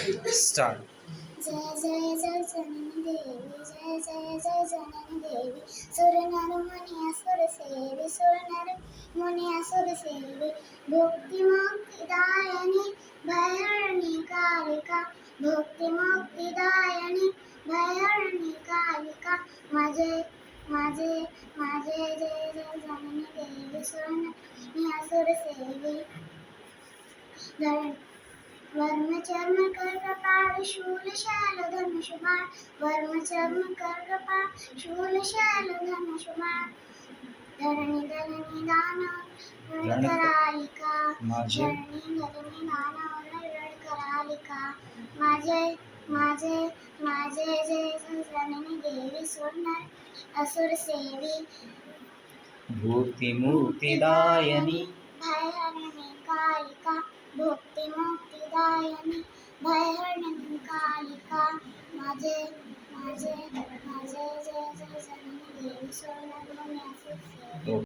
Start. जय जय जय जननी देवी, जय जय जय जननी देवी. सुर नर मुनि असुर सेवी, सुर नर मुनि असुर सेवी. भुक्ती मुक्तिदायिनी भयहरिणी कालिका, भुक्ती मुक्तिदायिनी भयहरिणी कालिका. माझे माझे माझे जय जय जननी देवी, सुर नर मुनि असुर सेवी. वर्म चर्म कर कपाळ शूल शैल धनुष बाण, वर्म चर्म कर कपाळ शूल शैल धनुष बाण. धरणी धरणी दानव रण करालिका, धरणी धरणी दानव रण करालिका. माझे माझे माझे जय जय जननी देवी, सुर नर असुर सेवी. भुक्ती मुक्तिदायिनी भयहरिणी कालिका, भुक्ती मुक्तिदायिनी भयहरिणी कालिका. माझे माझे माझे जय जय जननी देवी, सुर नर मुनि असुर सेवी.